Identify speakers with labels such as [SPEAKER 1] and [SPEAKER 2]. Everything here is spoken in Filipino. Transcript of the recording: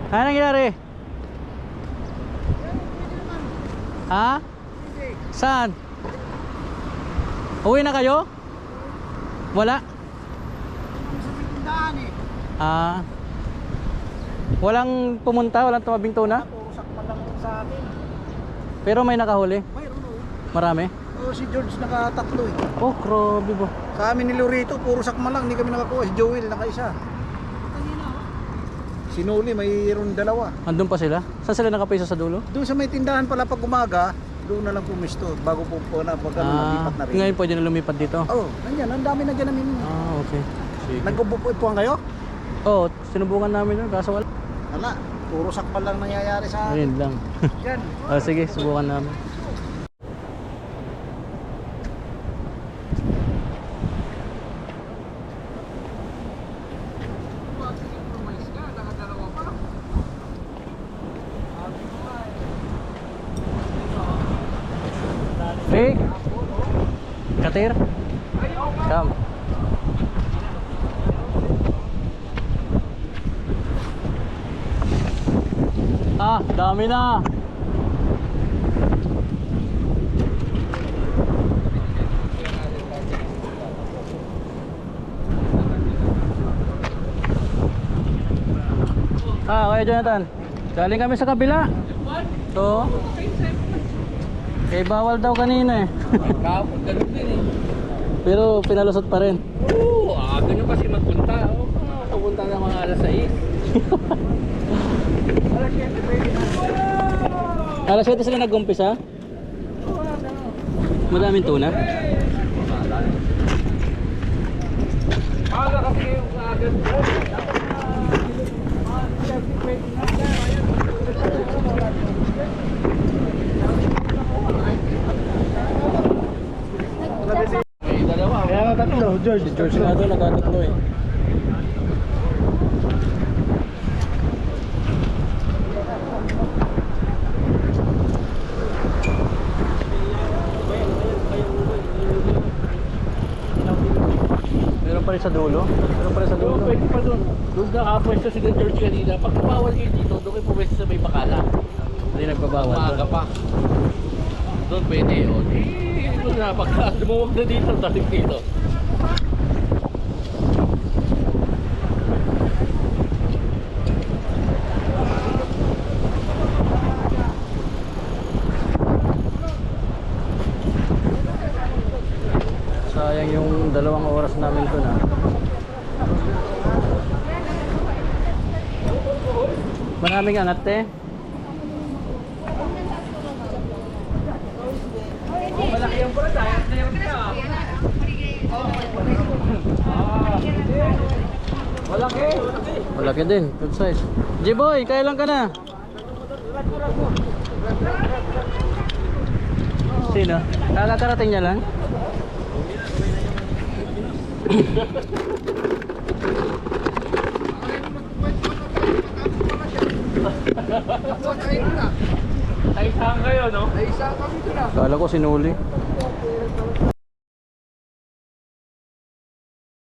[SPEAKER 1] Ano nangyari? Ha? Saan? Uwi na kayo? Wala? Ah. Walang pumunta, walang tumabing tuna?
[SPEAKER 2] Puro sakpan lang sa akin.
[SPEAKER 1] Pero may nakahuli?
[SPEAKER 2] Mayroon o.
[SPEAKER 1] Marami?
[SPEAKER 2] Oh, si George nakatatlo eh.
[SPEAKER 1] Oh, grabe ba?
[SPEAKER 2] Sa amin ni Lorito, puro sakman lang, hindi kami nakakuha. Si Joel nakaisa. Si Noli, mayroon dalawa.
[SPEAKER 1] Andun pa sila? Saan sila nakapisa sa dulo?
[SPEAKER 2] Doon sa may tindahan pala pag umaga, doon na lang pumisto bago po na pag nalipat na rin.
[SPEAKER 1] Ngayon pwede na lumipat dito?
[SPEAKER 2] Oh, nandiyan, ang dami na dyan namin.
[SPEAKER 1] Okay. Sige.
[SPEAKER 2] Nagpupuan kayo?
[SPEAKER 1] Oo, sinubukan namin yun, kaso wala.
[SPEAKER 2] Wala, puro sakpan lang nangyayari sa akin.
[SPEAKER 1] Ayun lang.
[SPEAKER 2] Yan.
[SPEAKER 1] Sige, subukan namin. Fake. Katir. Come. Dami na. Kaya Jonathan, galing kami sa kabila. So, bawal daw kanina eh.
[SPEAKER 3] Kahapon, ganun din eh.
[SPEAKER 1] Pero pinalusot pa rin.
[SPEAKER 3] Oo, ganun kasi magpunta. Pupunta ng mga alas 6.
[SPEAKER 1] Alas 7 sila nag-umpisa? Madaming tuna?
[SPEAKER 3] Aga kasi yung agad po. May dalawa.
[SPEAKER 2] Kaya nga tatlo, George.
[SPEAKER 1] Si George nga doon nagtatatlo eh. Meron pa rin sa dulo? Meron pa rin sa dulo?
[SPEAKER 3] Oo, pwede pa doon. Doon nakapwesto si George kanina. Pag bawal kayo dito, doon kayo pumwesto sa may bakala.
[SPEAKER 1] Hindi nagpabawal.
[SPEAKER 3] Umaga pa. Doon pwede yun. Doon na, pagka lumuwag na dito, dating dito.
[SPEAKER 1] Sayang yung 2 oras namin doon ah. Maraming angat eh.
[SPEAKER 3] Malaki yung pula, dahil na yung ka. Malaki.
[SPEAKER 1] Malaki din, good size. J-boy, kailan ka na? Sino? Kakarating niya lang?
[SPEAKER 3] Ay, saan kayo, no?
[SPEAKER 1] Kala ko sinuli.